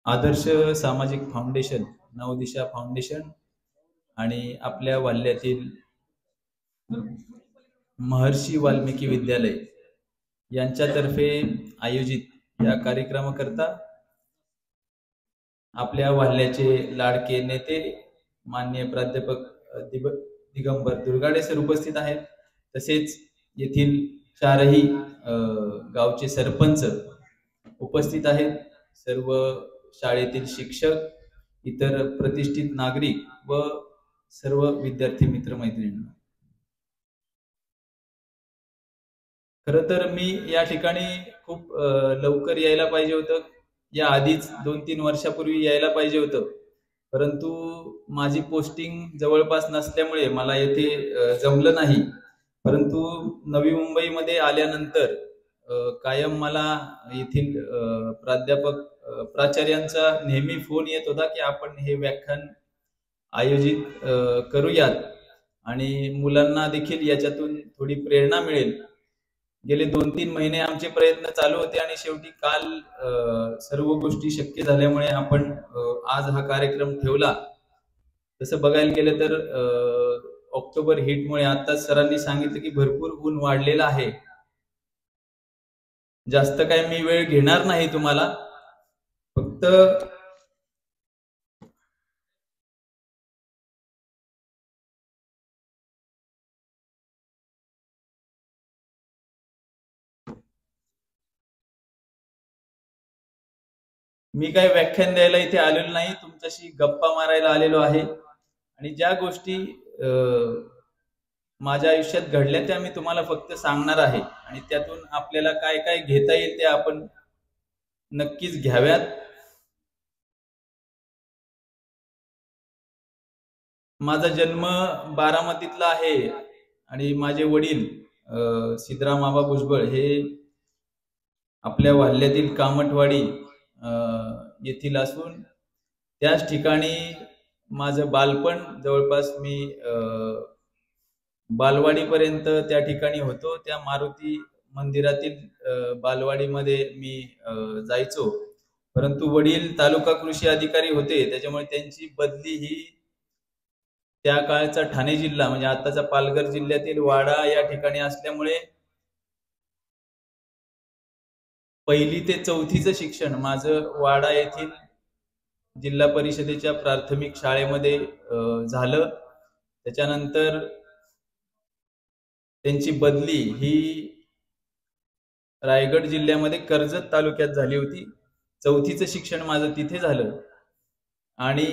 आदर्श सामाजिक foundation, नवदिशा foundation आणि आपल्या वाल्यातील महर्षी वाल्मिकी विद्यालय यांच्यातर्फे आयोजित या कार्यक्रमाकरता आपल्या वाल्याचे लाडके नेते माननीय प्राध्यापक दिगंबर दुर्गाडे सर उपस्थित आहेत। तसेच येथील चारही गावचे सरपंच उपस्थित आहेत। सर्व शाळेतील शिक्षक, इतर प्रतिष्ठित नागरिक व सर्व विद्यार्थी मित्र मैत्रिणी, खरं तर मी या ठिकाणी खूप लवकर यायला पाहिजे होतं। या आधीच 2-3 वर्षापूर्वी यायला पाहिजे होतं, परंतु माझी पोस्टिंग जवळपास नसल्यामुळे मला येथे जमलं नाही। परंतु नवी मुंबईमध्ये आल्यानंतर कायम मला येथील प्राध्यापक प्राचार्यांचा नेहमी फोन येत होता की आपण हे व्याख्यान आयोजित करूयात आणि मुलांना देखील याच्यातून थोडी प्रेरणा मिळेल। गेले 2-3 महिने आमचे प्रयत्न चालू होते आणि शेवटी काल सर्व गोष्टी शक्य झाल्यामुळे आपण आज हा कार्यक्रम ठेवला। तसं बघायला गेलं तर ऑक्टोबर हीटमुळे आताच सरांनी सांगितलं की भरपूर ऊन वाढलेलं आहे। जास्त काही मी वेळ घेणार नाही तुम्हाला, फक्त मी काही व्याख्यान द्यायला इथे आलेलो नाही, तुमच्याशी गप्पा मारायला आलेलो आहे। आणि ज्या गोष्टी माझ्या आयुष्यात घडल्या त्या मी तुम्हाला फक्त सांगणार आहे आणि त्यातून आपल्याला काय काय घेता येईल ते आपण नक्कीच घ्याव्यात। माझा जन्म बारामतीतला आहे आणि माझे वडील सिद्धराम आबा भुजबळ हे आपल्या वाल्यातील कामटवाडी येथील असून त्याच ठिकाणी माझं बालपण जवळपास मी बालवाडीपर्यंत त्या ठिकाणी होतो। त्या मारुती मंदिरातील बालवाडीमध्ये मी जायचो, परंतु वडील तालुका कृषी अधिकारी होते, त्याच्यामुळे त्यांची बदली ही त्या काळचा ठाणे जिल्हा म्हणजे आताचा पालघर जिल्ह्यातील वाडा या ठिकाणी असल्यामुळे 1ली ते 4थीचं शिक्षण माझं वाडा येथील जिल्हा परिषदेच्या प्राथमिक शाळेमध्ये झालं। त्याच्यानंतर त्यांची बदली ही रायगड जिल्ह्यामध्ये कर्जत तालुक्यात झाली होती। 4थीचं शिक्षण माझं तिथे झालं आणि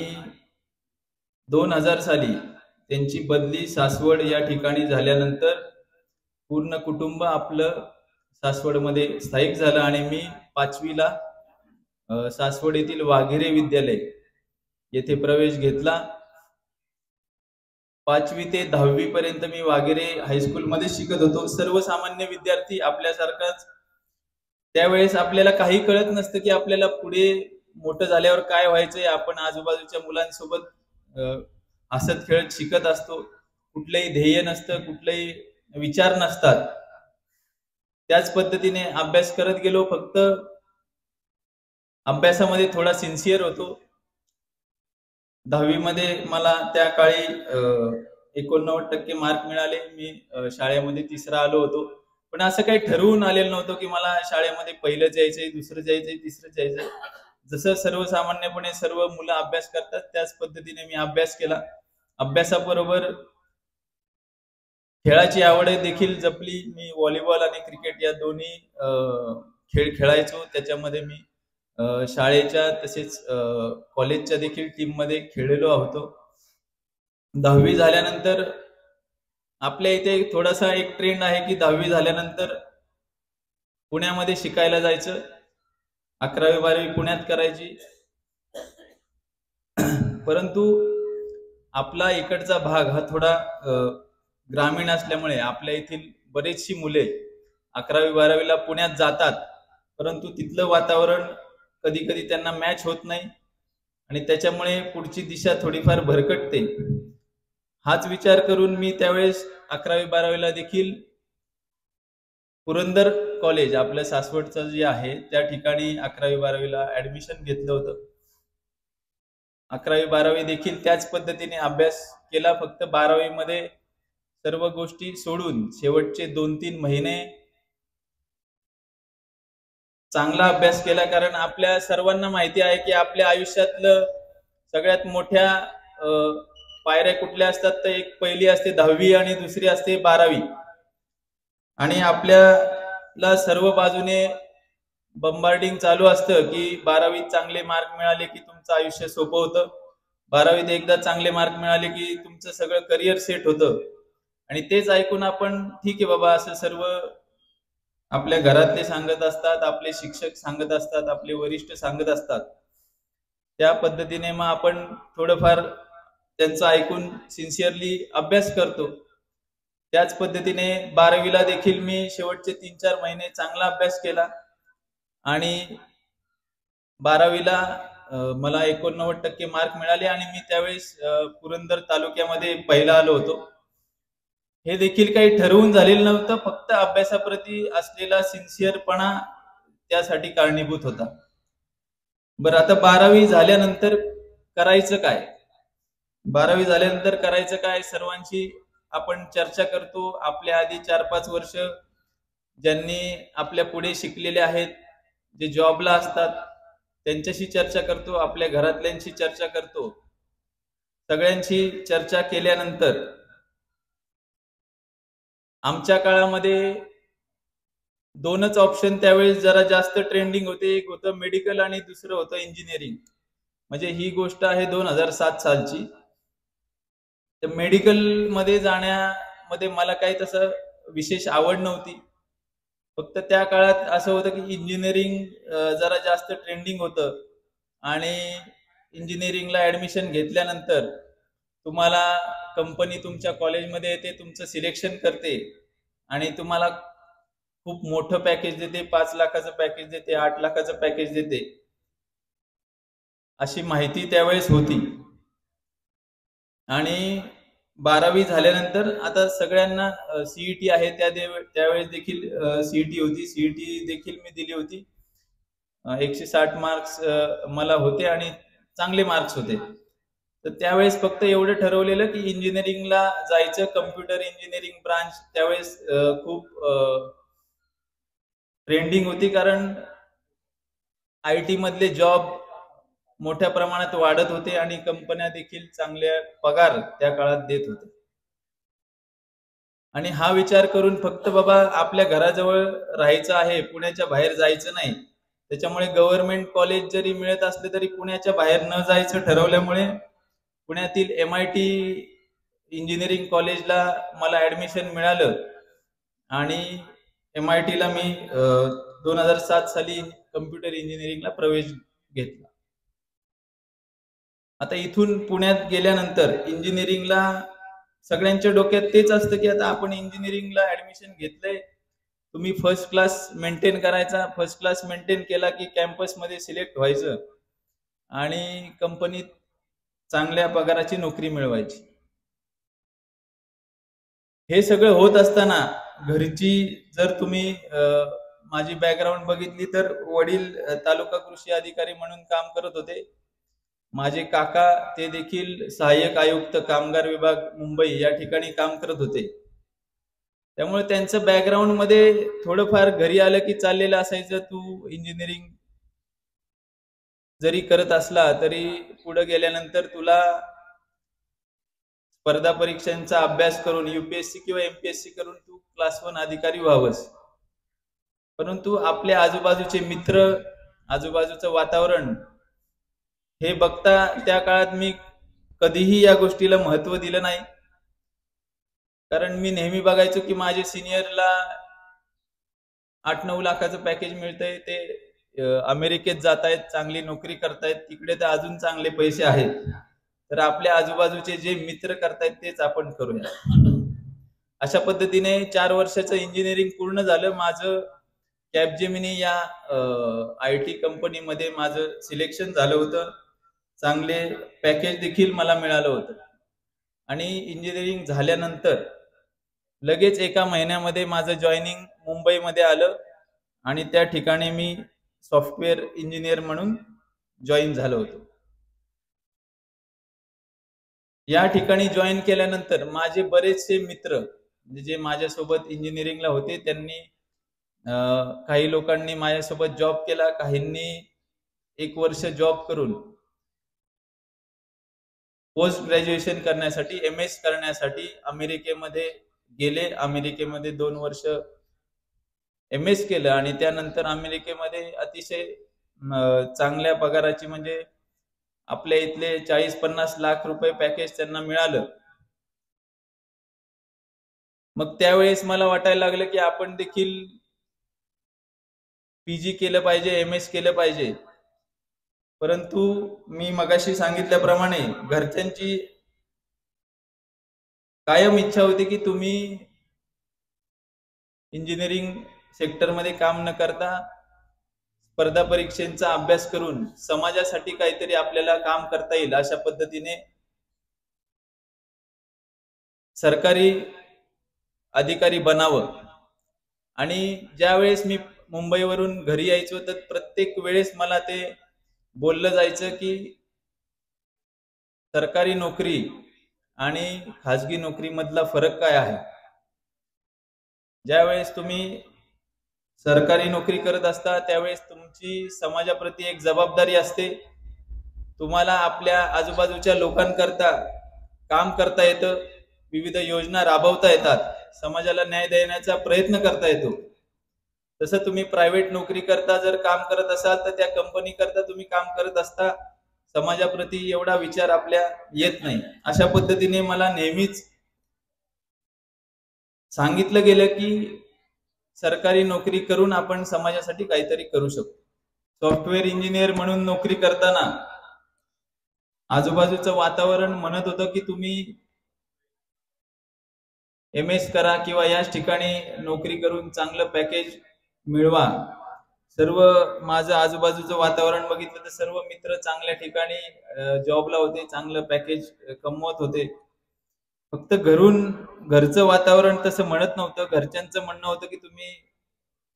2000 साली त्यांची बदली सासवड या ठिकाणी झाल्यानंतर पूर्ण कुटुंब आपलं सासवडमध्ये स्थायिक झालं आणि मी 5वीला सासवड येथील वाघेरे विद्यालय येथे प्रवेश घेतला। 5वी ते 10वी पर्यंत मी वाघेरे हायस्कूलमध्ये शिकत होतो। सर्वसामान्य विद्यार्थी आपल्यासारखाच, त्यावेळेस आपल्याला काही कळत नसतं की आपल्याला पुढे मोठं झाल्यावर काय व्हायचंय। आपण आजूबाजूच्या मुलांसोबत हसत खेळत शिकत असतो, कुठलंही ध्येय नसतं, कुठलेही विचार नसतात। त्याच पद्धतीने अभ्यास करत गेलो, फक्त अभ्यासामध्ये थोडा सिन्सिअर होतो। 10वी मध्ये मला त्या काळी 89% मार्क मिळाले। मी शाळेमध्ये 3रा आलो होतो, पण असं काही ठरवून आलेलं नव्हतं की मला शाळेमध्ये पहिलं जायचंय, दुसरं जायचंय, तिसरं जायचंय। जसं सर्वसामान्यपणे सर्व मुलं अभ्यास करतात त्याच पद्धतीने मी अभ्यास केला। अभ्यासाबरोबर खेळाची आवड देखील जपली। मी व्हॉलीबॉल आणि क्रिकेट या दोन्ही खेळ खेळायचो। त्याच्यामध्ये मी शाळेच्या तसेच कॉलेजच्या देखील टीम मध्ये खेळलेलो होतो। 10वी झाल्यानंतर आपल्या इथे थोडासा एक ट्रेंड आहे की 10वी झाल्यानंतर पुण्यामध्ये शिकायला जायचं, 11वी-12वी पुण्यात करायची। परंतु आपला इकडचा भाग हा थोडा ग्रामीण असल्यामुळे आपल्या येथील बरेचशी मुले 11वी-12वीला पुण्यात जातात, परंतु तिथलं वातावरण कधी कधी त्यांना मॅच होत नाही आणि त्याच्यामुळे पुढची दिशा थोडीफार भरकटते। हाच विचार करून मी त्यावेळेस 11वी-12वीला देखील पुरंदर कॉलेज आपल्या सासवडचं जे आहे त्या ठिकाणी 11वी-12वीला ऍडमिशन घेतलं होतं। 11वी 12वी देखील त्याच पद्धतीने अभ्यास केला. फक्त 12वी मध्ये सर्व गोष्टी सोडून शेवटचे 2-3 महिने चांगला अभ्यास केला. कारण आपल्या सर्वांना माहिती आहे की आपल्या आयुष्यातलं सगळ्यात मोठ्या पायऱ्या कुठल्या असतात, तर एक पहिली असते 10वी आणि दुसरी असते 12वी. आणि आपल्याला सर्व बाजूने बंबार्डिंग चालू असतं की 12वीत चांगले मार्क मिळाले की तुमचं आयुष्य सोपं होतं, 12वीत एकदा चांगले मार्क मिळाले की तुमचं सगळं करिअर सेट होतं. आणि तेच ऐकून आपण ठीक आहे बाबा असं सर्व आपल्या घरातले सांगत असतात, आपले शिक्षक सांगत असतात, आपले वरिष्ठ सांगत असतात, त्या पद्धतीने मग आपण थोडंफार त्यांचं ऐकून सिन्सिअरली अभ्यास करतो. त्याच पद्धतीने 12वीला देखील मी शेवटचे 3-4 महिने चांगला अभ्यास केला आणि 12वीला मला 89% मार्क मिळाले आणि मी त्यावेळेस पुरंदर तालुक्यामध्ये पहिला आलो होतो. हे देखील काही ठरवून झालेलं नव्हतं, फक्त अभ्यासाप्रती असलेला सिन्सिअरपणा त्यासाठी कारणीभूत होता. बरं, आता 12वी झाल्यानंतर करायचं काय? 12वी झाल्यानंतर करायचं काय सर्वांशी आपण चर्चा करतो. आपल्या आधी 4-5 वर्ष ज्यांनी आपल्या पुढे शिकलेले आहेत, जे जॉबला असतात, त्यांच्याशी चर्चा करतो, आपल्या घरातल्यांशी चर्चा करतो. सगळ्यांशी चर्चा केल्यानंतर आमच्या काळामध्ये 2च ऑप्शन त्यावेळेस जरा जास्त ट्रेंडिंग होते. एक होतं मेडिकल आणि दुसरं होतं इंजिनिअरिंग. म्हणजे ही गोष्ट आहे 2007 सालची. तर मेडिकल मध्ये जाण्यामध्ये मला काही तसं विशेष आवड नव्हती. फक्त त्या काळात असं होतं की इंजिनिअरिंग जरा जास्त ट्रेंडिंग होतं आणि इंजिनिअरिंगला ऍडमिशन घेतल्यानंतर तुम्हाला कंपनी तुमच्या कॉलेजमध्ये येते, तुमचं सिलेक्शन करते आणि तुम्हाला खूप मोठं पॅकेज देते, 5 लाखाचं पॅकेज देते, 8 लाखाचं पॅकेज देते, अशी माहिती त्यावेळेस होती. आणि 12वी झाल्यानंतर आता सगळ्यांना सीईटी आहे, त्यावेळेस देखील सीईटी होती. सीईटी देखील मी दिली होती. 160 मार्क्स मला होते आणि चांगले मार्क्स होते. तर त्यावेळेस फक्त एवढं ठरवलेलं की इंजिनिअरिंगला जायचं. कम्प्युटर इंजिनिअरिंग ब्रांच त्यावेळेस खूप ट्रेंडिंग होती, कारण IT मधले जॉब मोठ्या प्रमाणात वाढत होते आणि कंपन्या देखील चांगल्या पगार त्या काळात देत होते. आणि हा विचार करून फक्त बाबा आपल्या घराजवळ राहायचं आहे, पुण्याच्या बाहेर जायचं नाही, त्याच्यामुळे गव्हर्नमेंट कॉलेज जरी मिळत असले तरी पुण्याच्या बाहेर न जायचं ठरवल्यामुळे पुण्यातील MIT इंजिनिअरिंग कॉलेजला मला ऍडमिशन मिळालं आणि MIT ला मी 2007 साली कम्प्युटर इंजिनिअरिंगला प्रवेश घेतला. आता इथून पुण्यात गेल्यानंतर इंजिनिअरिंगला सगळ्यांच्या डोक्यात तेच असतं की आता आपण इंजिनिअरिंगला ऍडमिशन घेतलंय, तुम्ही फर्स्ट क्लास मेंटेन करायचा, फर्स्ट क्लास मेंटेन केला की कॅम्पसमध्ये सिलेक्ट व्हायचं आणि कंपनीत चांगल्या पगाराची नोकरी मिळवायची. हे सगळं होत असताना घरची जर तुम्ही माझी बॅकग्राऊंड बघितली तर वडील तालुका कृषी अधिकारी म्हणून काम करत होते. माझे काका ते देखील सहाय्यक आयुक्त कामगार विभाग मुंबई या ठिकाणी काम करत होते. त्यामुळे त्यांचं बॅकग्राऊंड मध्ये थोडंफार घरी आलं की चाललेलं असायचं, तू इंजिनिअरिंग जरी करत असला तरी पुढे गेल्यानंतर तुला स्पर्धा परीक्षांचा अभ्यास करून UPSC किंवा MPSC करून तू क्लास 1 अधिकारी व्हावंस. परंतु आपल्या आजूबाजूचे मित्र, आजूबाजूचं वातावरण हे बघता त्या काळात मी कधीही या गोष्टीला महत्व दिलं नाही. कारण मी नेहमी बघायचो की माझे सिनियरला 8-9 लाखाचं पॅकेज मिळतंय, ते अमेरिकेत जात आहेत, चांगली नोकरी करतायत, तिकडे तर अजून चांगले पैसे आहेत. तर आपल्या आजूबाजूचे जे मित्र करतायत तेच आपण करूया. अशा पद्धतीने 4 वर्षाचं इंजिनिअरिंग पूर्ण झालं. माझं कॅपजेमिनी या IT कंपनीमध्ये माझं सिलेक्शन झालं होतं. चांगले पॅकेज देखील मला मिळालं होतं. आणि इंजिनिअरिंग झाल्यानंतर लगेच एका महिन्यामध्ये माझं जॉईनिंग मुंबईमध्ये आलं आणि त्या ठिकाणी मी सॉफ्टवेअर इंजिनियर म्हणून जॉईन झालो होतो. या ठिकाणी जॉईन केल्यानंतर माझे बरेचसे मित्र म्हणजे जे माझ्यासोबत इंजिनिअरिंगला होते त्यांनी काही लोकांनी माझ्यासोबत जॉब केला, काहींनी 1 वर्ष जॉब करून पोस्ट ग्रॅज्युएशन करण्यासाठी MS करण्यासाठी अमेरिकेमध्ये गेले. अमेरिकेमध्ये 2 वर्ष MS केलं आणि त्यानंतर अमेरिकेमध्ये अतिशय चांगल्या पगाराची म्हणजे आपल्या इथले 40-50 लाख रुपये पॅकेज त्यांना मिळालं. मग त्यावेळेस मला वाटायला लागलं की आपण देखील PG केलं पाहिजे, MS केलं पाहिजे. परंतु मी मगाशी सांगितल्याप्रमाणे घरच्यांची कायम इच्छा होती की तुम्ही इंजिनिअरिंग सेक्टरमध्ये काम न करता स्पर्धा परीक्षांचा अभ्यास करून समाजासाठी काहीतरी आपल्याला काम करता येईल अशा पद्धतीने सरकारी अधिकारी बनावं. आणि ज्यावेळेस मी मुंबईवरून घरी यायचो तर प्रत्येक वेळेस मला ते बोललं जायचं की सरकारी नोकरी आणि खाजगी नोकरी मधला फरक काय आहे. ज्यावेळेस तुम्ही सरकारी नोकरी करत असता त्यावेळेस तुमची समाजाप्रती एक जबाबदारी असते. तुम्हाला आपल्या आजूबाजूच्या लोकांकरता काम करता येतं, विविध योजना राबवता येतात, समाजाला न्याय देण्याचा प्रयत्न करता येतो. तसं तुम्ही प्रायव्हेट नोकरी करता जर काम करत असाल तर त्या कंपनी करता तुम्ही काम करत असता, समाजाप्रती एवढा विचार आपल्या येत नाही. अशा पद्धतीने मला नेहमीच सांगितलं गेलं की सरकारी नोकरी करून आपण समाजासाठी काहीतरी करू शकतो. सॉफ्टवेअर इंजिनियर म्हणून नोकरी करताना आजूबाजूचं वातावरण म्हणत होतं की तुम्ही MS करा किंवा याच ठिकाणी नोकरी करून चांगलं पॅकेज मिळवा. सर्व माझं आजूबाजूचं वातावरण बघितलं तर सर्व मित्र चांगल्या ठिकाणी जॉबला होते, चांगलं पॅकेज कमवत होते. फक्त घरचं वातावरण तसं म्हणत नव्हतं. घरच्यांचं म्हणणं होतं की तुम्ही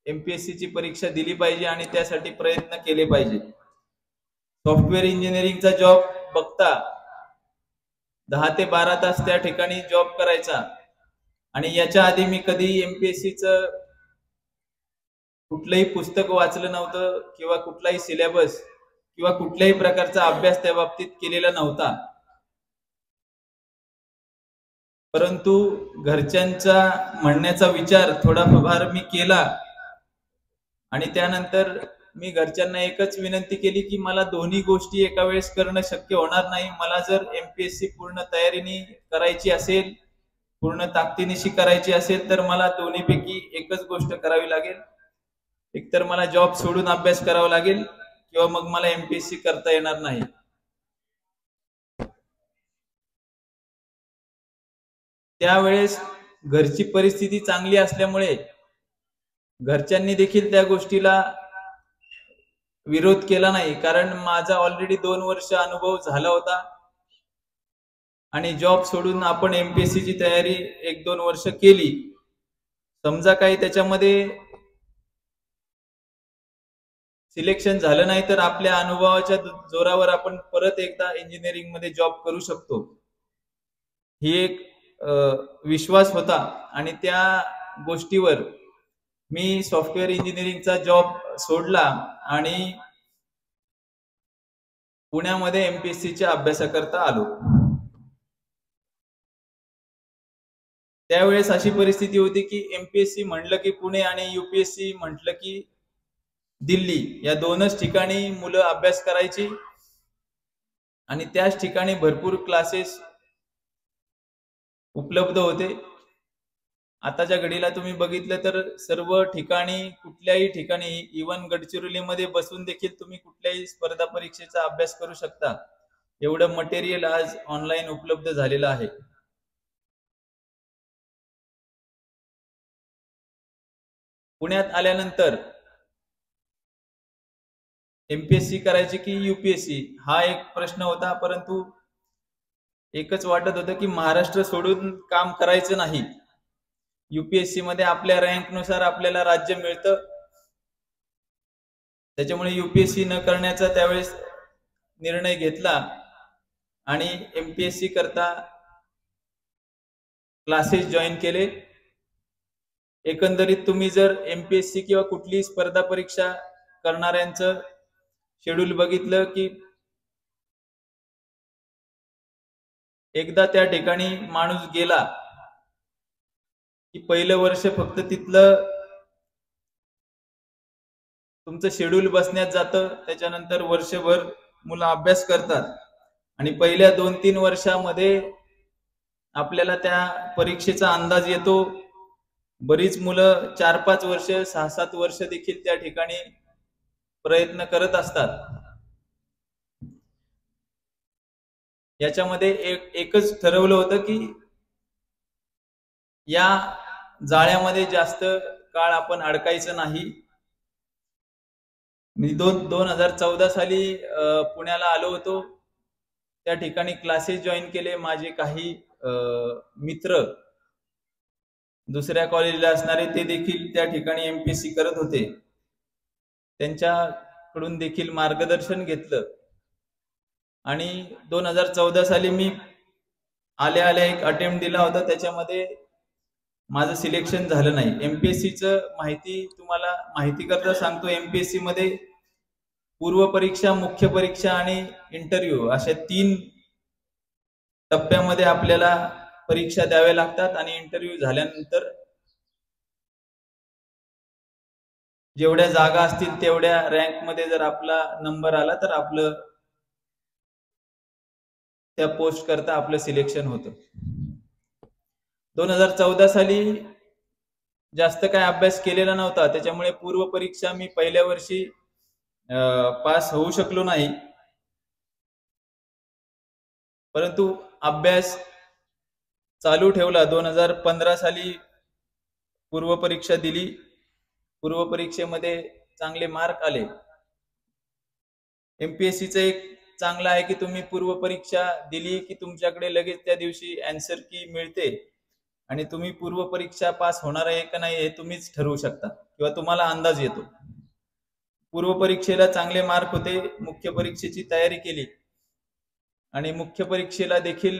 MPSC ची परीक्षा दिली पाहिजे आणि त्यासाठी प्रयत्न केले पाहिजे. सॉफ्टवेअर इंजिनिअरिंगचा जॉब बघता 10 ते 12 तास त्या ठिकाणी जॉब करायचा आणि याच्या आधी मी कधी MPSCचं कुठलंही पुस्तक वाचलं नव्हतं किंवा कुठलाही सिलेबस किंवा कुठल्याही प्रकारचा अभ्यास त्या बाबतीत केलेला नव्हता. परंतु घरच्यांचा म्हणण्याचा विचार थोडाफार मी केला आणि त्यानंतर मी घरच्यांना एकच विनंती केली की मला दोन्ही गोष्टी एका वेळेस करणं शक्य होणार नाही. मला जर MPSC पूर्ण तयारीने करायची असेल, पूर्ण ताकदीनिशी करायची असेल तर मला दोन्हीपैकी एकच गोष्ट करावी लागेल. एकतर मला जॉब सोडून अभ्यास करावा लागेल किंवा मग मला MPSC करता येणार नाही. त्यावेळेस घरची परिस्थिती चांगली असल्यामुळे घरच्यांनी देखील त्या गोष्टीला विरोध केला नाही, कारण माझा ऑलरेडी 2 वर्ष अनुभव झाला होता आणि जॉब सोडून आपण MPSC ची तयारी 1-2 वर्ष केली. समजा काही त्याच्यामध्ये सिलेक्शन झालं नाही तर आपल्या अनुभवाच्या जोरावर आपण परत एकदा इंजिनिअरिंग मध्ये जॉब करू शकतो, ही एक विश्वास होता. आणि त्या गोष्टीवर मी सॉफ्टवेअर इंजिनिअरिंगचा जॉब सोडला आणि पुण्यामध्ये MPSC च्या अभ्यासाकरता आलो. त्यावेळेस अशी परिस्थिती होती की MPSC म्हटलं की पुणे आणि UPSC म्हटलं की दिल्ली, या दोनच ठिकाणी मुलं अभ्यास करायची आणि त्याच ठिकाणी भरपूर क्लासेस उपलब्ध होते. आताच्या घडीला तुम्ही बघितलं तर सर्व ठिकाणी, कुठल्याही ठिकाणी, इवन गडचिरोलीमध्ये बसून देखील तुम्ही कुठल्याही स्पर्धा परीक्षेचा अभ्यास करू शकता. एवढं मटेरियल आज ऑनलाईन उपलब्ध झालेलं आहे. पुण्यात आल्यानंतर MPSC करायची की UPSC हा एक प्रश्न होता, परंतु एकच वाटत होतं की महाराष्ट्र सोडून काम करायचं नाही. UPSC मध्ये आपल्या रँकनुसार आपल्याला राज्य मिळतं, त्याच्यामुळे UPSC न करण्याचा त्यावेळेस निर्णय घेतला. आणि MPSC करता क्लासेस जॉईन केले. एकंदरीत तुम्ही जर MPSC किंवा कुठली स्पर्धा परीक्षा करणाऱ्यांचं शेड्यूल बघितलं की एकदा त्या ठिकाणी माणूस गेला की पहिलं वर्ष फक्त तिथलं तुमचं शेड्यूल बसण्यात जातं. त्याच्यानंतर वर्षभर मुलं अभ्यास करतात आणि पहिल्या 2-3 वर्षामध्ये आपल्याला त्या परीक्षेचा अंदाज येतो. बरीच मुलं 4-5 वर्ष 6-7 वर्ष देखील त्या ठिकाणी प्रयत्न करत असतात. याच्यामध्ये एकच ठरवलं होतं की या जाळ्यामध्ये जास्त काळ आपण अडकायचं नाही. मी 2014 साली पुण्याला आलो होतो. त्या ठिकाणी क्लासेस जॉईन केले. माझे काही मित्र दुसऱ्या कॉलेजला असणारे ते देखील त्या ठिकाणी MPSC करत होते. त्यांच्याकडून देखील मार्गदर्शन घेतलं आणि 2014 साली मी आल्या एक अटेम्प्ट दिला होता. त्याच्यामध्ये माझं सिलेक्शन झालं नाही. MPSCचं तुम्हाला माहिती करता सांगतो. MPSC मध्ये पूर्व परीक्षा, मुख्य परीक्षा आणि इंटरव्ह्यू अशा 3 टप्प्यामध्ये आपल्याला परीक्षा द्याव्या लागतात आणि इंटरव्ह्यू झाल्यानंतर जेवढ्या जागा असतील तेवढ्या रँक मध्ये जर आपला नंबर आला तर आपलं त्या पोस्ट करता आपलं सिलेक्शन होतं. 2014 साली जास्त काय अभ्यास केलेला नव्हता. त्याच्यामुळे पूर्व परीक्षा मी पहिल्या वर्षी पास होऊ शकलो नाही. परंतु अभ्यास चालू ठेवला. 2015 साली पूर्व परीक्षा दिली. पूर्व परीक्षेमध्ये चांगले मार्क आले. MPSCचं एक चांगलं आहे की तुम्ही पूर्व परीक्षा दिली की तुमच्याकडे लगेच त्या दिवशी आन्सर की मिळते आणि तुम्ही पूर्व परीक्षा पास होणार आहे का नाही हे तुम्हीच ठरवू शकता किंवा तुम्हाला अंदाज येतो. पूर्व परीक्षेला चांगले मार्क होते. मुख्य परीक्षेची तयारी केली आणि मुख्य परीक्षेला देखील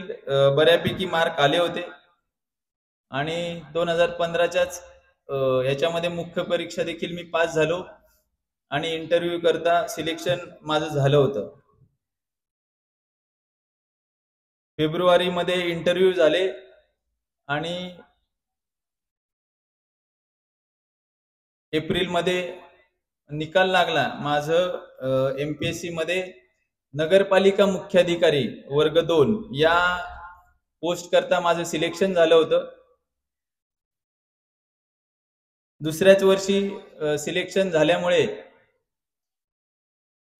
बऱ्यापैकी मार्क आले होते आणि 2015च्याच याच्यामध्ये मुख्य परीक्षा देखील मी पास झालो आणि इंटरव्ह्यू करता सिलेक्शन माझं झालं होतं. फेब्रुवारी मध्ये इंटरव्ह्यू झाले आणि एप्रिल मध्ये निकाल लागला. माझं MPSC मध्ये नगरपालिका मुख्याधिकारी वर्ग 2 या पोस्ट करता माझं सिलेक्शन झालं होतं. दुसऱ्याच वर्षी सिलेक्शन झाल्यामुळे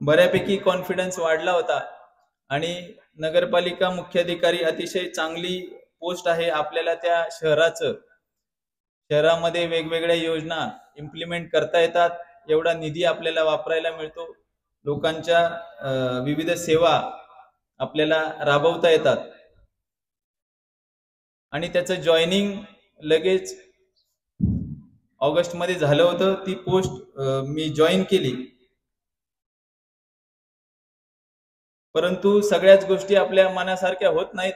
बऱ्यापैकी कॉन्फिडन्स वाढला होता आणि नगरपालिका मुख्याधिकारी अतिशय चांगली पोस्ट आहे. आपल्याला त्या शहरामध्ये वेगवेगळ्या योजना इम्प्लिमेंट करता येतात. एवढा निधी आपल्याला वापरायला मिळतो. लोकांच्या विविध सेवा आपल्याला राबवता येतात आणि त्याचं जॉईनिंग लगेच ऑगस्ट मध्ये झालं होतं. ती पोस्ट मी जॉईन केली. परंतु सगळ्याच गोष्टी आपल्या मनासारख्या होत नाहीत.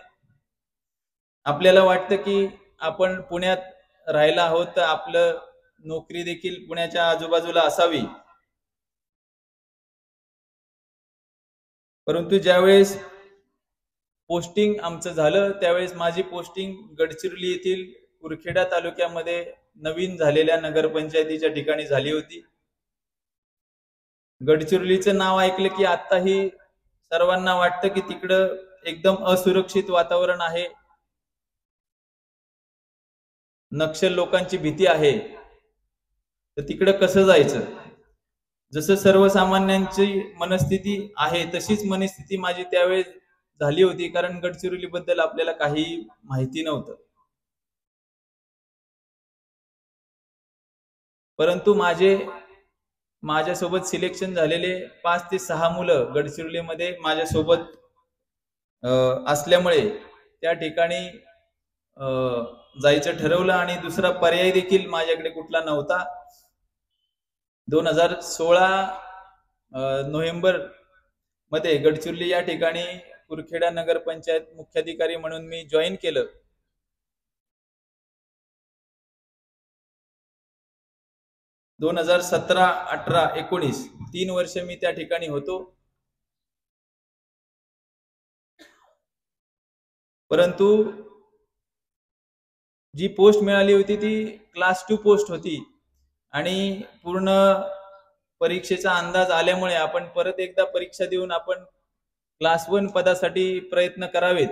आपल्याला वाटतं की आपण पुण्यात राहायला आहोत तर आपलं नोकरी देखील पुण्याच्या आजूबाजूला असावी. परंतु ज्यावेळेस पोस्टिंग आमचं झालं त्यावेळेस माझी पोस्टिंग गडचिरोली येथील कुरखेडा तालुक्यामध्ये नवीन झालेल्या नगरपंचायतीच्या ठिकाणी झाली होती. गडचिरोलीचं नाव ऐकलं की आताही सर्वांना वाटतं की तिकडं एकदम असुरक्षित वातावरण आहे. नक्षल लोकांची भीती आहे. तर तिकडं कसं जायचं? जसं सर्वसामान्यांची मनस्थिती आहे तशीच मनस्थिती माझी त्यावेळेस झाली होती. कारण गडचिरोली बद्दल आपल्याला काही माहिती नव्हतं. परंतु माझ्यासोबत सिलेक्शन झालेले 5 ते 6 मुलं गडचिरोलीमध्ये माझ्यासोबत असल्यामुळे त्या ठिकाणी जायचं ठरवलं आणि दुसरा पर्याय देखील माझ्याकडे कुठला नव्हता. 2016 नोव्हेंबर मध्ये गडचिरोली या ठिकाणी कुरखेडा नगरपंचायत मुख्याधिकारी म्हणून मी जॉईन केलं. दोन 2017, 18, 19 3 वर्ष मी त्या ठिकाणी होतो. परंतु जी पोस्ट मिळाली होती ती क्लास 2 पोस्ट होती आणि पूर्ण परीक्षेचा अंदाज आल्यामुळे आपण परत एकदा परीक्षा देऊन आपण क्लास 1 पदासाठी प्रयत्न करावेत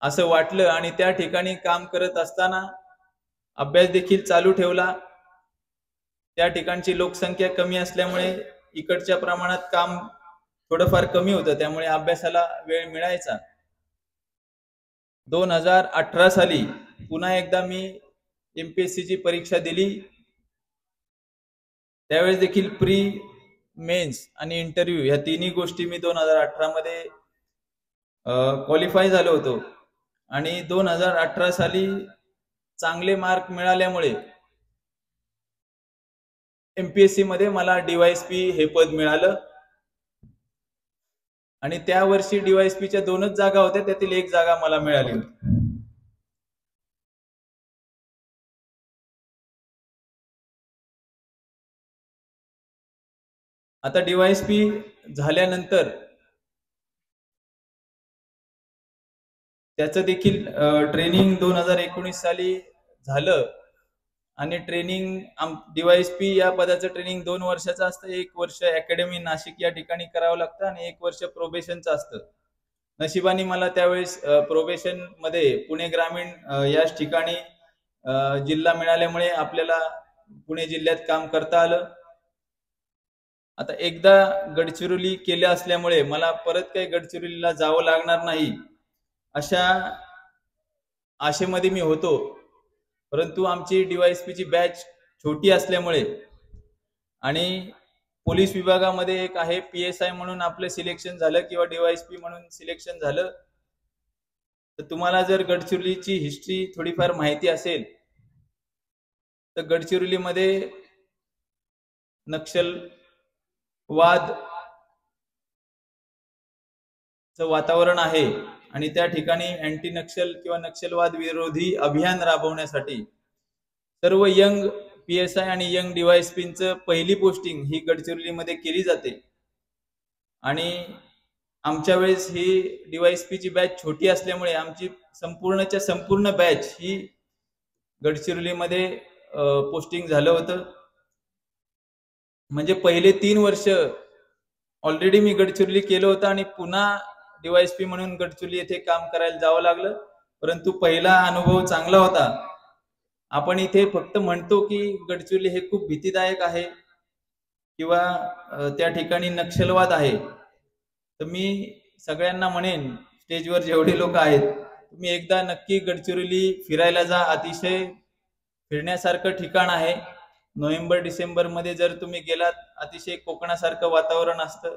असं वाटलं आणि त्या ठिकाणी काम करत असताना अभ्यास देखील चालू ठेवला. त्या ठिकाणची लोकसंख्या कमी असल्यामुळे इकडच्या प्रमाणात काम थोडंफार कमी होतं, त्यामुळे अभ्यासाला वेळ मिळायचा. 2018 साली पुन्हा एकदा मी MPSC ची परीक्षा दिली. त्यावेळेस देखील प्री, मेन्स आणि इंटरव्ह्यू या तिन्ही गोष्टी मी 2018 मध्ये क्वालिफाय झालो होतो आणि 2018 साली चांगले मार्क मिळाल्यामुळे MPSC मध्ये मला DYSP हे पद मिळालं आणि त्या वर्षी DYSP च्या 2च जागा होत्या, त्यातील एक जागा मला मिळाली होती. आता DYSP झाल्यानंतर त्याचं देखील ट्रेनिंग 2019 साली झालं आणि ट्रेनिंग DYSP या पदाचं ट्रेनिंग 2 वर्षाचं असतं. 1 वर्ष अकॅडमी नाशिक या ठिकाणी करावं लागतं आणि 1 वर्ष प्रोबेशनचं असतं. नशिबाने मला त्यावेळेस प्रोबेशन मध्ये पुणे ग्रामीण याच ठिकाणी जिल्हा मिळाल्यामुळे आपल्याला पुणे जिल्ह्यात काम करता आलं. आता एकदा गडचिरोली केले असल्यामुळे मला परत काही गडचिरोलीला जावं लागणार नाही अशा आशेमध्ये मी होतो. परंतु आमची DYSP ची बॅच छोटी असल्यामुळे आणि पोलीस विभागामध्ये एक आहे PSI म्हणून आपलं सिलेक्शन झालं किंवा DYSP म्हणून सिलेक्शन झालं, तर तुम्हाला जर गडचिरोलीची हिस्ट्री थोडीफार माहिती असेल तर गडचिरोलीमध्ये नक्षलवाद वातावरण आहे आणि त्या ठिकाणी अँटी नक्षल किंवा नक्षलवाद विरोधी अभियान राबवण्यासाठी सर्व यंग PSI आणि यंग DYSPचं पहिली पोस्टिंग ही गडचिरोलीमध्ये केली जाते. आणि आमच्या वेळेस ही DYSP ची बॅच छोटी असल्यामुळे आमची संपूर्णच्या संपूर्ण बॅच ही गडचिरोलीमध्ये पोस्टिंग झालं होतं. म्हणजे पहिले 3 वर्ष ऑलरेडी मी गडचिरोली केलं होतं आणि पुन्हा DYSP म्हणून गडचिरोली येथे काम करायला जावं लागलं. परंतु पहिला अनुभव चांगला होता. आपण इथे फक्त म्हणतो की गडचिरोली हे खूप भीतीदायक आहे किंवा त्या ठिकाणी नक्षलवाद आहे, तर मी सगळ्यांना म्हणेन स्टेजवर जेवढे लोक आहेत तुम्ही एकदा नक्की गडचिरोली फिरायला जा. अतिशय फिरण्यासारखं ठिकाण आहे. नोव्हेंबर-डिसेंबर मध्ये जर तुम्ही गेलात अतिशय कोकणासारखं वातावरण असतं.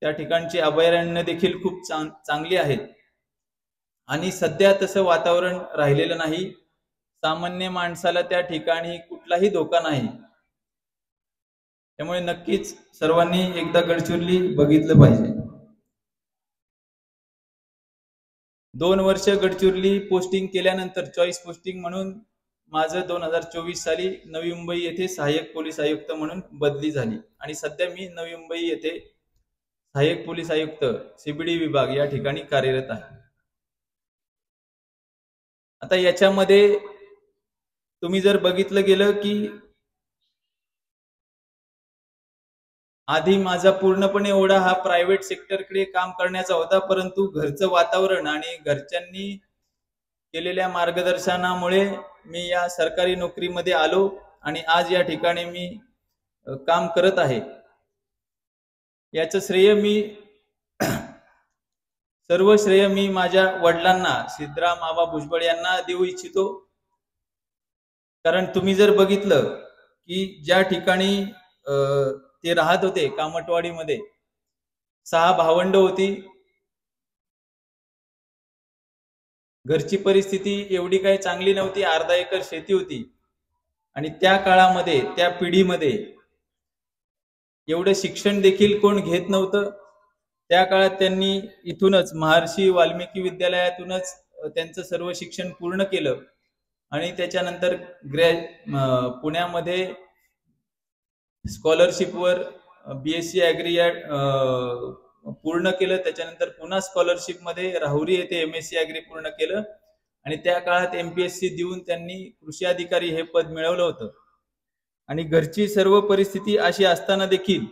त्या ठिकाणची अभयारण्य देखील खूप चांगली आहेत आणि सध्या तसं वातावरण राहिलेलं नाही. सामान्य माणसाला त्या ठिकाणी कुठलाही धोका नाही. त्यामुळे नक्कीच सर्वांनी एकदा गडचिरोली बघितलं पाहिजे. 2 वर्ष गडचिरोली पोस्टिंग केल्यानंतर चॉईस पोस्टिंग म्हणून माझं 2024 साली नवी मुंबई येथे सहाय्यक पोलीस आयुक्त म्हणून बदली झाली आणि सध्या मी नवी मुंबई येथे सहाय्यक पोलीस आयुक्त CBD विभाग या ठिकाणी कार्यरत आहे. आता याच्यामध्ये तुम्ही जर बघितलं गेलं की आधी माझा पूर्णपणे ओढा हा प्रायव्हेट सेक्टरकडे काम करण्याचा होता, परंतु घरचं वातावरण आणि घरच्यांनी केलेल्या मार्गदर्शनामुळे मी या सरकारी नोकरीमध्ये आलो आणि आज या ठिकाणी मी काम करत आहे. याचं सर्व श्रेय मी माझ्या वडिलांना सिद्धराम आबा भुजबळ यांना देऊ इच्छितो. कारण तुम्ही जर बघितलं की ज्या ठिकाणी ते राहत होते कामटवाडीमध्ये 6 भावंड होती. घरची परिस्थिती एवढी काही चांगली नव्हती. अर्धा एकर शेती होती आणि त्या काळामध्ये त्या पिढीमध्ये एवढं शिक्षण देखील कोण घेत नव्हतं. त्या काळात त्यांनी इथूनच महर्षी वाल्मिकी विद्यालयातूनच त्यांचं सर्व शिक्षण पूर्ण केलं आणि त्याच्यानंतर पुण्यामध्ये स्कॉलरशिपवर बीएससी ॲग्री पूर्ण केलं. त्याच्यानंतर पुन्हा स्कॉलरशिप मध्ये राहुरी येथे एमएससी ॲग्री पूर्ण केलं आणि त्या काळात एमपीएससी देऊन त्यांनी कृषी अधिकारी हे पद मिळवलं होतं. आणि घरची सर्व परिस्थिती अशी असताना देखील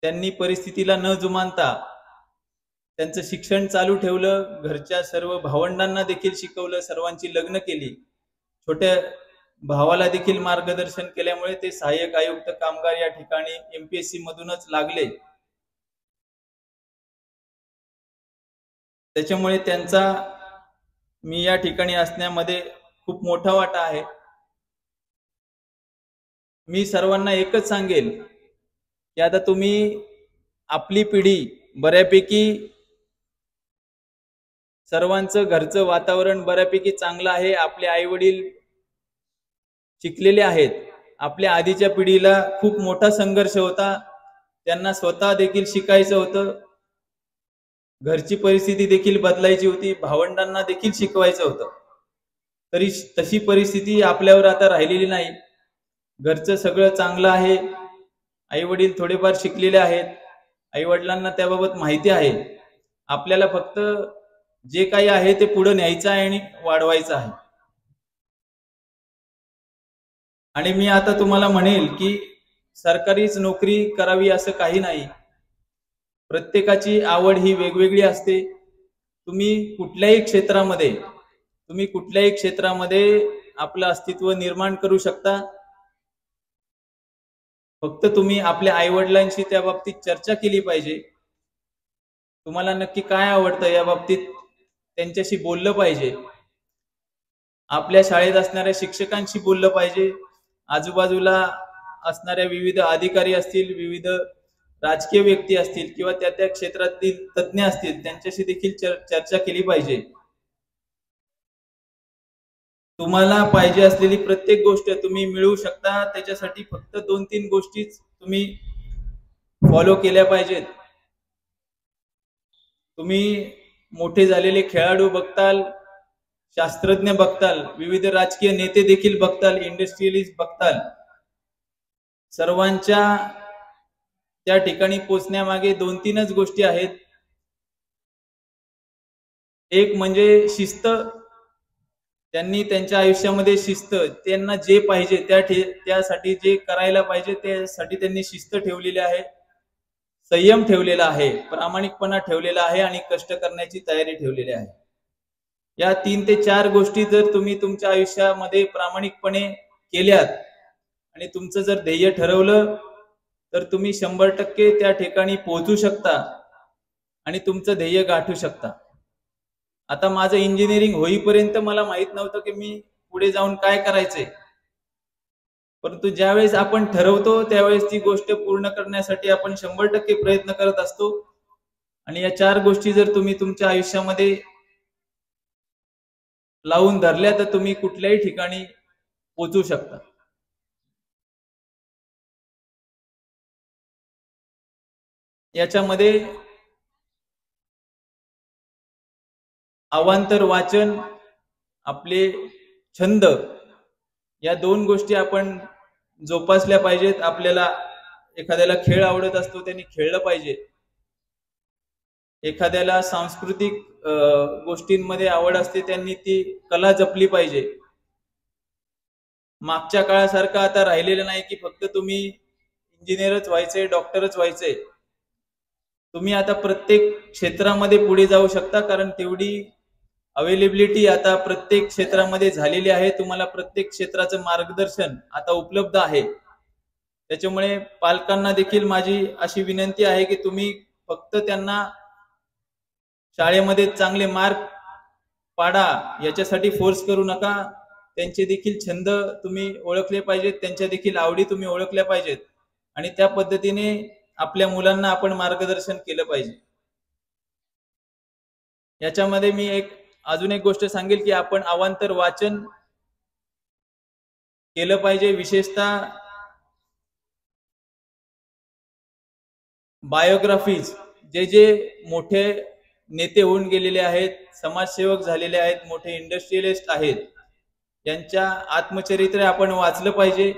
त्यांनी परिस्थितीला न जुमानता त्यांचं शिक्षण चालू ठेवलं. घरच्या सर्व भावंडांना देखील शिकवलं, सर्वांची लग्न केली. छोट्या भावाला देखील मार्गदर्शन केल्यामुळे ते सहाय्यक आयुक्त कामगार या ठिकाणी एमपीएससी मधूनच लागले. त्याच्यामुळे त्यांचा मी या ठिकाणी असण्यामध्ये खूप मोठा वाटा आहे. मी सर्वांना एकच सांगेल की आता तुम्ही आपली पिढी बऱ्यापैकी सर्वांचं घरचं वातावरण बऱ्यापैकी चांगलं आहे. आपले आई वडील शिकलेले आहेत. आपल्या आधीच्या पिढीला खूप मोठा संघर्ष होता, त्यांना स्वतः देखील शिकायचं होतं, घरची परिस्थिती देखील बदलायची होती, भावंडांना देखील शिकवायचं होतं. तरी तशी परिस्थिती आपल्यावर आता राहिलेली नाही. घरचं सगळं चांगलं आहे, आई वडील थोडेफार शिकलेले आहेत, आई वडिलांना त्याबाबत माहिती आहे. आपल्याला फक्त जे काही आहे ते पुढे न्यायचं आहे आणि वाढवायचं आहे. आणि मी आता तुम्हाला म्हणेल की सरकारीच नोकरी करावी असं काही नाही. प्रत्येकाची आवड ही वेगवेगळी असते. तुम्ही कुठल्याही क्षेत्रामध्ये आपलं अस्तित्व निर्माण करू शकता. फक्त तुम्ही आपल्या आई वडिलांशी त्या बाबतीत चर्चा केली पाहिजे. तुम्हाला नक्की काय आवडतं या बाबतीत त्यांच्याशी बोललं पाहिजे. आपल्या शाळेत असणाऱ्या शिक्षकांशी बोललं पाहिजे. आजूबाजूला असणाऱ्या विविध अधिकारी असतील, विविध राजकीय व्यक्ती असतील किंवा त्या त्या क्षेत्रातील तज्ञ असतील, त्यांच्याशी देखील चर्चा केली पाहिजे. तुम्हाला पाहिजे असलेली प्रत्येक गोष्ट तुम्ही मिळवू शकता. त्याच्यासाठी फक्त 2-3 गोष्टीच तुम्ही फॉलो केल्या पाहिजेत. तुम्ही मोठे झालेले खेळाडू बघताल, शास्त्रज्ञ बघताल, विविध राजकीय नेते देखील बघताल, इंडस्ट्रियलिस्ट बघताल. सर्वांच्या त्या ठिकाणी पोहोचण्यामागे 2-3च गोष्टी आहेत. एक म्हणजे शिस्त. त्यांनी त्यांच्या आयुष्यामध्ये शिस्त, त्यांना जे पाहिजे त्यासाठी जे करायला पाहिजे त्यासाठी त्यांनी शिस्त ठेवलेली आहे, संयम ठेवलेला आहे, प्रामाणिकपणा ठेवलेला आहे आणि कष्ट करण्याची तयारी ठेवलेली आहे. या 3 ते 4 गोष्टी जर तुम्ही तुमच्या आयुष्यामध्ये प्रामाणिकपणे केल्यात आणि तुमचं जर ध्येय ठरवलं तर तुम्ही 100% त्या ठिकाणी पोहोचू शकता आणि तुमचं ध्येय गाठू शकता. आता माझं इंजिनिअरिंग होईपर्यंत मला माहित नव्हतं की मी पुढे जाऊन काय करायचंय. परंतु ज्यावेळेस आपण ठरवतो त्यावेळेस ती गोष्ट पूर्ण करण्यासाठी आपण 100% प्रयत्न करत असतो. आणि या 4 गोष्टी जर तुम्ही तुमच्या आयुष्यामध्ये लावून धरल्या तर तुम्ही कुठल्याही ठिकाणी पोहोचू शकता. याच्यामध्ये अवांतर वाचन, आपले छंद, या 2 गोष्टी आपण जोपासल्या पाहिजेत. आपल्याला एखाद्याला खेळ आवडत असतो त्यांनी खेळलं पाहिजे. एखाद्याला सांस्कृतिक गोष्टींमध्ये आवड असते त्यांनी ती कला जपली पाहिजे. मागच्या काळासारखं आता राहिलेलं नाही की फक्त तुम्ही इंजिनियरच व्हायचंय, डॉक्टरच व्हायचंय. तुम्ही आता प्रत्येक क्षेत्रामध्ये पुढे जाऊ शकता, कारण तेवढी अवेलेबिलिटी आता प्रत्येक क्षेत्रामध्ये झालेली आहे. तुम्हाला प्रत्येक क्षेत्राचं मार्गदर्शन आता उपलब्ध आहे. त्याच्यामुळे पालकांना देखील माझी अशी विनंती आहे की तुम्ही फक्त त्यांना शाळेमध्ये चांगले मार्क पाडा याच्यासाठी फोर्स करू नका. त्यांचे देखील छंद तुम्ही ओळखले पाहिजेत, त्यांच्या देखील आवडी तुम्ही ओळखल्या पाहिजेत आणि त्या पद्धतीने आपल्या मुलांना आपण मार्गदर्शन केलं पाहिजे. याच्यामध्ये मी अजून एक गोष्ट सांगेल की आपण अवांतर वाचन केलं पाहिजे. विशेषतः बायोग्राफीज जे जे मोठे नेते होऊन गेलेले आहेत, समाजसेवक झालेले आहेत, मोठे इंडस्ट्रियलिस्ट आहेत, यांच्या आत्मचरित्र आपण वाचलं पाहिजे.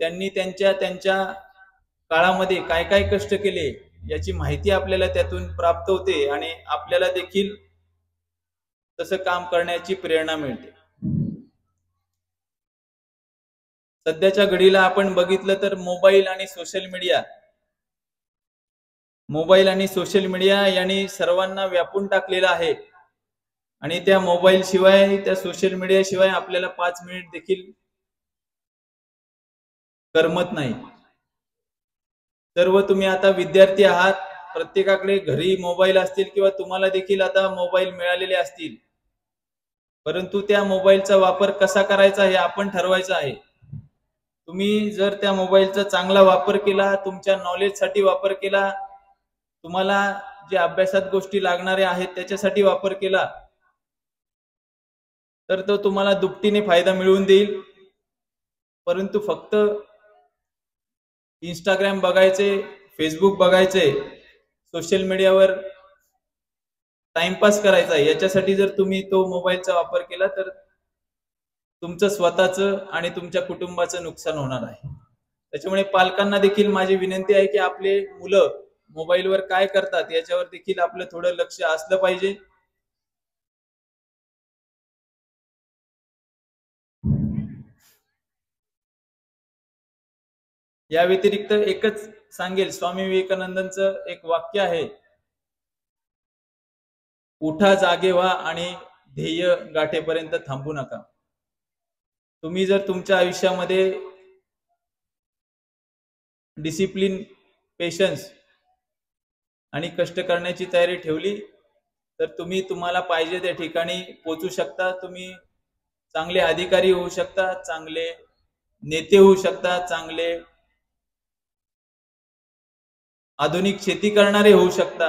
त्यांनी त्यांच्या त्यांच्या काळामध्ये काय काय कष्ट केले याची माहिती आपल्याला त्यातून प्राप्त होते आणि आपल्याला देखील तसं काम करण्याची प्रेरणा मिळते. सध्याच्या घडीला आपण बघितलं तर मोबाईल आणि सोशल मीडिया यांनी सर्वांना व्यापून टाकलेला आहे आणि त्या मोबाईल शिवाय, त्या सोशल मीडिया शिवाय आपल्याला 5 मिनिट देखील करमत नाही. सर्व तुम्ही आता विद्यार्थी आहात, प्रत्येकाकडे घरी मोबाईल असतील किंवा तुम्हाला देखील आता मोबाईल मिळालेले असतील, परंतु त्या मोबाईलचा वापर कसा करायचा हे आपण ठरवायचं आहे. तुम्ही जर त्या मोबाईलचा चांगला वापर केला, तुमच्या नॉलेजसाठी वापर केला, तुम्हाला जे अभ्यासात गोष्टी लागणाऱ्या आहेत त्याच्यासाठी वापर केला, तर तो तुम्हाला दुपटीने फायदा मिळवून देईल. परंतु फक्त इंस्टाग्राम बघायचे, फेसबुक बघायचे, सोशल मीडियावर टाइमपास करायचा, याच्यासाठी जर तुम्ही तो मोबाईलचा वापर केला तर तुमचं स्वतःचं आणि तुमच्या कुटुंबाचं नुकसान होणार आहे. त्याच्यामुळे पालकांना देखील माझी विनंती आहे की आपले मुलं मोबाईलवर काय करतात याच्यावर देखील आपलं थोडं लक्ष असलं पाहिजे. या व्यतिरिक्त एकच सांगेल, स्वामी विवेकानंदांचं एक वाक्य आहे, उठा, जागे व्हा आणि ध्येय गाठेपर्यंत थांबू नका. तुम्ही जर तुमच्या आयुष्यामध्ये डिसिप्लिन, पेशन्स आणि कष्ट करण्याची तयारी ठेवली तर तुम्ही तुम्हाला पाहिजे त्या ठिकाणी पोहोचू शकता. तुम्ही चांगले अधिकारी होऊ शकता, चांगले नेते होऊ शकता, चांगले आधुनिक शेती करणारे होऊ शकता,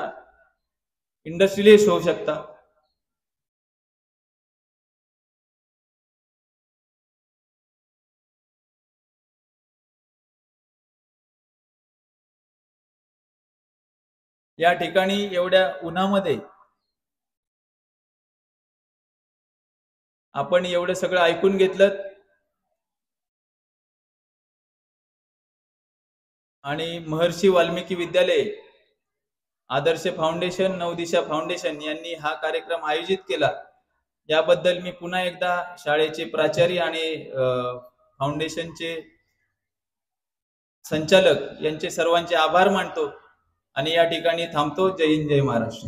इंडस्ट्रियलिस्ट होऊ शकता. या ठिकाणी एवढ्या उन्हामध्ये आपण एवढं सगळं ऐकून घेतलं आणि महर्षी वाल्मिकी विद्यालय, आदर्श फाउंडेशन, नवदिशा फाउंडेशन यांनी हा कार्यक्रम आयोजित केला. याबद्दल मी पुन्हा एकदा शाळेचे प्राचार्य आणि फाउंडेशनचे संचालक यांचे सर्वांचे आभार मानतो आणि या ठिकाणी थांबतो. जय हिंद, जय महाराष्ट्र.